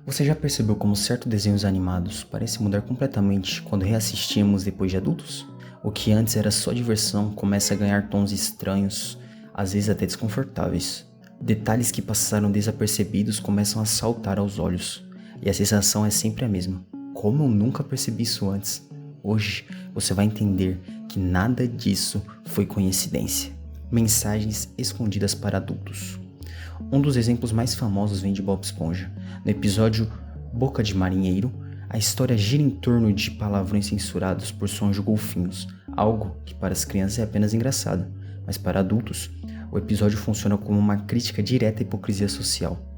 Você já percebeu como certos desenhos animados parecem mudar completamente quando reassistimos depois de adultos? O que antes era só diversão começa a ganhar tons estranhos, às vezes até desconfortáveis. Detalhes que passaram desapercebidos começam a saltar aos olhos, e a sensação é sempre a mesma. Como eu nunca percebi isso antes? Hoje você vai entender que nada disso foi coincidência. Mensagens escondidas para adultos. Um dos exemplos mais famosos vem de Bob Esponja. No episódio Boca de Marinheiro, a história gira em torno de palavrões censurados por sons de golfinhos, algo que para as crianças é apenas engraçado, mas para adultos, o episódio funciona como uma crítica direta à hipocrisia social.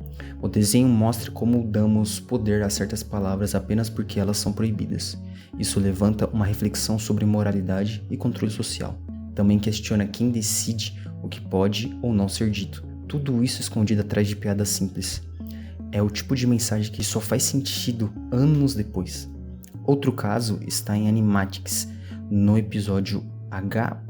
O desenho mostra como damos poder a certas palavras apenas porque elas são proibidas. Isso levanta uma reflexão sobre moralidade e controle social. Também questiona quem decide o que pode ou não ser dito. Tudo isso escondido atrás de piadas simples. É o tipo de mensagem que só faz sentido anos depois. Outro caso está em Animatics, no episódio H.M.S.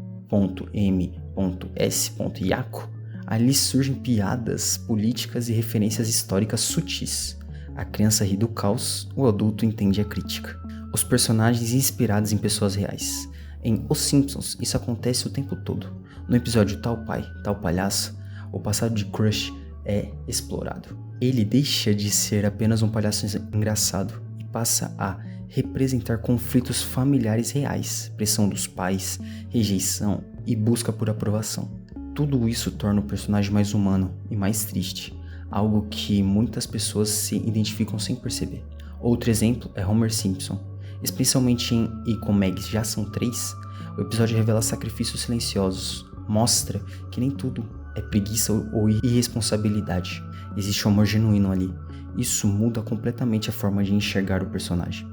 Yaku. Ali surgem piadas políticas e referências históricas sutis. A criança ri do caos, o adulto entende a crítica. Os personagens inspirados em pessoas reais. Em Os Simpsons, isso acontece o tempo todo. No episódio Tal Pai, Tal Palhaço, o passado de Crush é explorado. Ele deixa de ser apenas um palhaço engraçado e passa a representar conflitos familiares reais, pressão dos pais, rejeição e busca por aprovação. Tudo isso torna o personagem mais humano e mais triste, algo que muitas pessoas se identificam sem perceber. Outro exemplo é Homer Simpson. Especialmente em E com Meg já são 3, o episódio revela sacrifícios silenciosos, mostra que nem tudo é preguiça ou irresponsabilidade. Existe um amor genuíno ali. Isso muda completamente a forma de enxergar o personagem.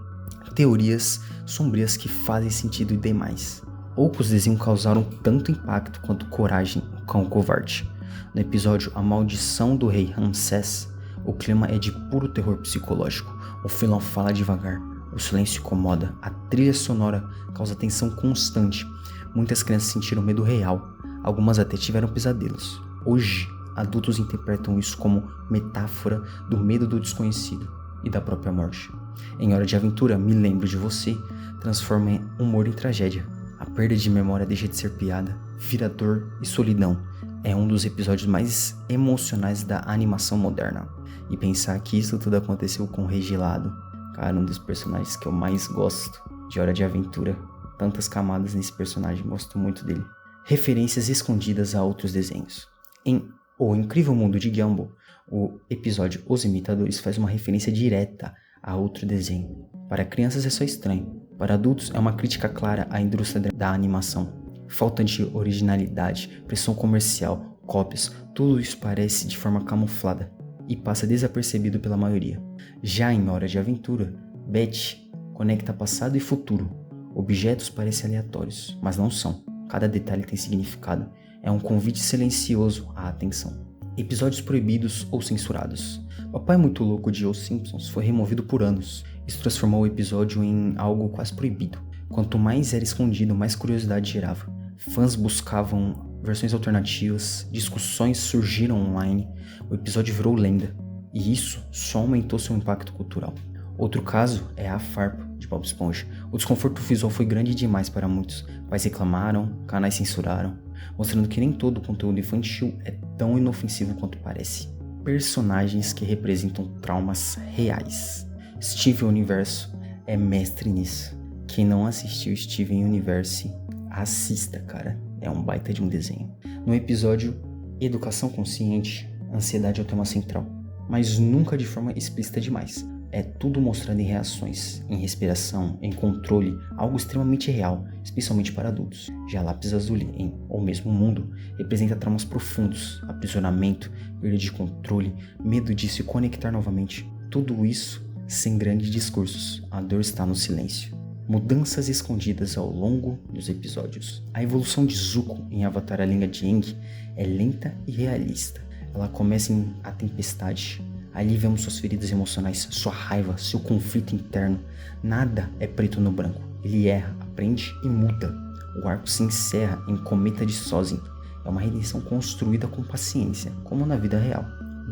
Teorias sombrias que fazem sentido demais. Poucos desenhos causaram tanto impacto quanto Coragem, o Cão Covarde. No episódio A Maldição do Rei Ramsés, o clima é de puro terror psicológico. O vilão fala devagar, o silêncio incomoda, a trilha sonora causa tensão constante. Muitas crianças sentiram medo real, algumas até tiveram pesadelos. Hoje, adultos interpretam isso como metáfora do medo do desconhecido e da própria morte. Em Hora de Aventura, Me Lembro de Você transforma humor em tragédia. A perda de memória deixa de ser piada, vira dor e solidão. É um dos episódios mais emocionais da animação moderna. E pensar que isso tudo aconteceu com o Rei Gelado, cara, um dos personagens que eu mais gosto de Hora de Aventura. Tantas camadas nesse personagem, gosto muito dele. Referências escondidas a outros desenhos. Em O Incrível Mundo de Gumball, o episódio Os Imitadores faz uma referência direta a outro desenho. Para crianças é só estranho, para adultos é uma crítica clara à indústria da animação. Falta de originalidade, pressão comercial, cópias, tudo isso parece de forma camuflada e passa desapercebido pela maioria. Já em Hora de Aventura, Betty conecta passado e futuro. Objetos parecem aleatórios, mas não são. Cada detalhe tem significado. É um convite silencioso à atenção. Episódios proibidos ou censurados. Papai Muito Louco de Os Simpsons foi removido por anos. Isso transformou o episódio em algo quase proibido. Quanto mais era escondido, mais curiosidade gerava. Fãs buscavam versões alternativas, discussões surgiram online, o episódio virou lenda. E isso só aumentou seu impacto cultural. Outro caso é a Farpa, de Bob Esponja. O desconforto visual foi grande demais para muitos. Pais reclamaram, canais censuraram, mostrando que nem todo conteúdo infantil é tão inofensivo quanto parece. Personagens que representam traumas reais. Steven Universo é mestre nisso. Quem não assistiu Steven Universe, assista, cara. É um baita de um desenho. No episódio Educação Consciente, ansiedade é o tema central, mas nunca de forma explícita demais. É tudo mostrado em reações, em respiração, em controle, algo extremamente real, especialmente para adultos. Já Lápis Lazuli, em O Mesmo Mundo, representa traumas profundos, aprisionamento, perda de controle, medo de se conectar novamente. Tudo isso sem grandes discursos, a dor está no silêncio. Mudanças escondidas ao longo dos episódios. A evolução de Zuko em Avatar: A Lenda de Aang é lenta e realista. Ela começa em A Tempestade. Ali vemos suas feridas emocionais, sua raiva, seu conflito interno. Nada é preto no branco. Ele erra, aprende e muda. O arco se encerra em Cometa de Sozin. É uma redenção construída com paciência, como na vida real.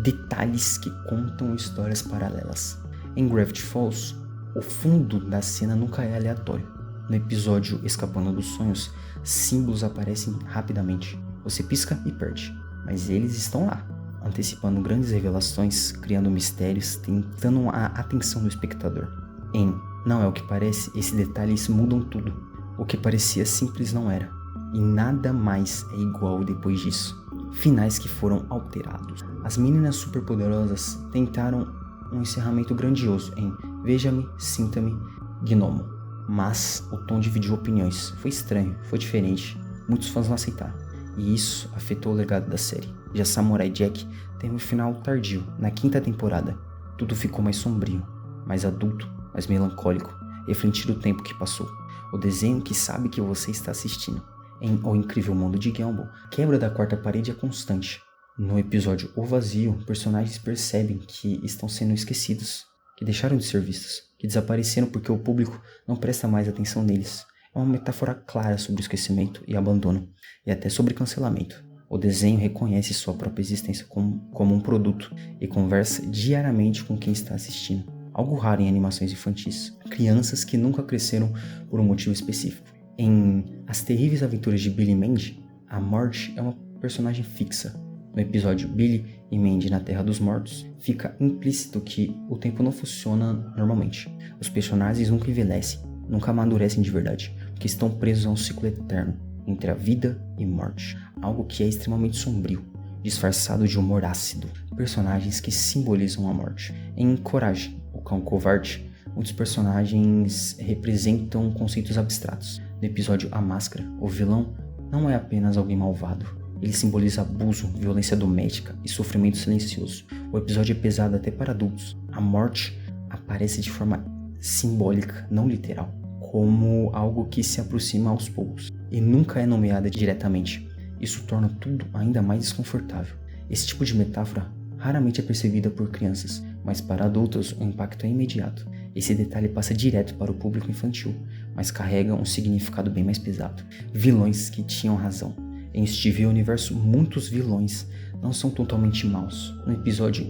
detalhes que contam histórias paralelas. Em Gravity Falls, o fundo da cena nunca é aleatório. No episódio Escapando dos Sonhos, símbolos aparecem rapidamente. Você pisca e perde, mas eles estão lá, antecipando grandes revelações, criando mistérios, tentando a atenção do espectador. Em Não É O Que Parece, esses detalhes mudam tudo. O que parecia simples não era, e nada mais é igual depois disso. Finais que foram alterados. As meninas superpoderosas tentaram um encerramento grandioso em Veja-me, Sinta-me, Gnomo. Mas o tom dividiu opiniões. Foi estranho, foi diferente. Muitos fãs não aceitaram. E isso afetou o legado da série. Já Samurai Jack teve um final tardio, na 5ª temporada. Tudo ficou mais sombrio, mais adulto, mais melancólico, refletindo o tempo que passou. O desenho que sabe que você está assistindo. Em O Incrível Mundo de Gumball, a quebra da 4ª parede é constante. No episódio O Vazio, personagens percebem que estão sendo esquecidos, que deixaram de ser vistos, que desapareceram porque o público não presta mais atenção neles. É uma metáfora clara sobre o esquecimento e abandono, e até sobre cancelamento. O desenho reconhece sua própria existência como um produto e conversa diariamente com quem está assistindo. Algo raro em animações infantis. Crianças que nunca cresceram por um motivo específico. Em As Terríveis Aventuras de Billy e Mandy, a morte é uma personagem fixa. No episódio Billy e Mandy na Terra dos Mortos, fica implícito que o tempo não funciona normalmente. Os personagens nunca envelhecem, nunca amadurecem de verdade, porque estão presos a um ciclo eterno entre a vida e morte. Algo que é extremamente sombrio, disfarçado de humor ácido. Personagens que simbolizam a morte. Em Coragem, o Cão Covarde, muitos personagens representam conceitos abstratos. No episódio A Máscara, o vilão não é apenas alguém malvado. Ele simboliza abuso, violência doméstica e sofrimento silencioso. O episódio é pesado até para adultos. A morte aparece de forma simbólica, não literal, como algo que se aproxima aos poucos e nunca é nomeada diretamente. Isso torna tudo ainda mais desconfortável. Esse tipo de metáfora raramente é percebida por crianças, mas para adultos o impacto é imediato. Esse detalhe passa direto para o público infantil, mas carrega um significado bem mais pesado. Vilões que tinham razão. Em Steven Universo, muitos vilões não são totalmente maus. No episódio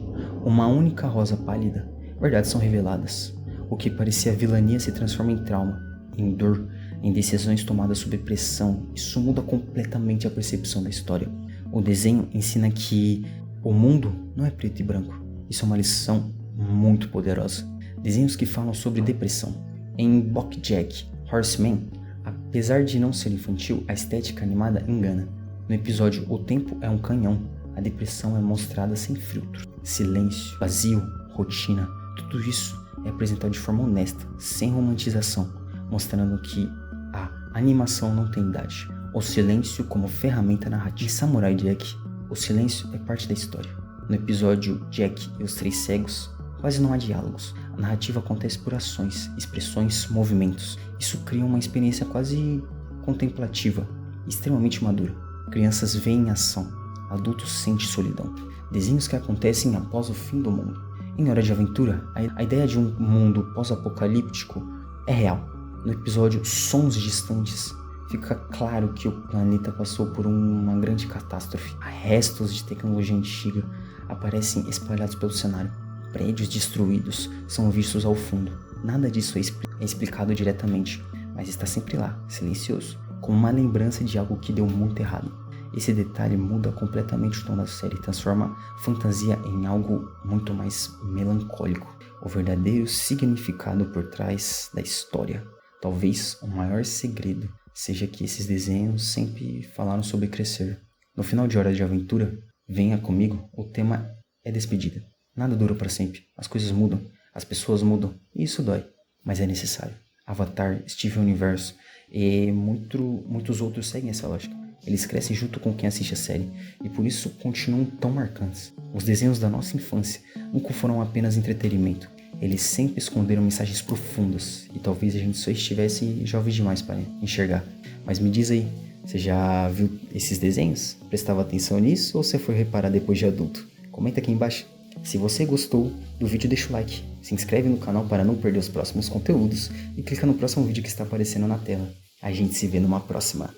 Uma Única Rosa Pálida, verdades são reveladas. O que parecia vilania se transforma em trauma, em dor, em decisões tomadas sob pressão. Isso muda completamente a percepção da história. O desenho ensina que o mundo não é preto e branco. Isso é uma lição muito poderosa. Desenhos que falam sobre depressão. Em BoJack Horseman, apesar de não ser infantil, a estética animada engana. No episódio O Tempo é um Canhão, a depressão é mostrada sem filtro. Silêncio, vazio, rotina, tudo isso é apresentado de forma honesta, sem romantização, mostrando que a animação não tem idade. O silêncio como ferramenta narrativa. Em Samurai Jack, o silêncio é parte da história. No episódio Jack e os Três Cegos, quase não há diálogos. A narrativa acontece por ações, expressões, movimentos. Isso cria uma experiência quase contemplativa, extremamente madura. Crianças veem em ação, adultos sentem solidão. Desenhos que acontecem após o fim do mundo. Em Hora de Aventura, a ideia de um mundo pós-apocalíptico é real. No episódio Sons Distantes, fica claro que o planeta passou por uma grande catástrofe. Restos de tecnologia antiga aparecem espalhados pelo cenário. Prédios destruídos são vistos ao fundo. Nada disso é explicado diretamente, mas está sempre lá, silencioso, como uma lembrança de algo que deu muito errado. Esse detalhe muda completamente o tom da série, transforma fantasia em algo muito mais melancólico. O verdadeiro significado por trás da história. Talvez o maior segredo seja que esses desenhos sempre falaram sobre crescer. No final de Hora de Aventura, Venha Comigo, o tema é despedida. Nada dura para sempre, as coisas mudam, as pessoas mudam, e isso dói, mas é necessário. Avatar, Steven Universo e muitos outros seguem essa lógica. Eles crescem junto com quem assiste a série, e por isso continuam tão marcantes. Os desenhos da nossa infância nunca foram apenas entretenimento. Eles sempre esconderam mensagens profundas, e talvez a gente só estivesse jovem demais para enxergar. Mas me diz aí, você já viu esses desenhos? Prestava atenção nisso ou você foi reparar depois de adulto? Comenta aqui embaixo. Se você gostou do vídeo, deixa o like, se inscreve no canal para não perder os próximos conteúdos e clica no próximo vídeo que está aparecendo na tela. A gente se vê numa próxima.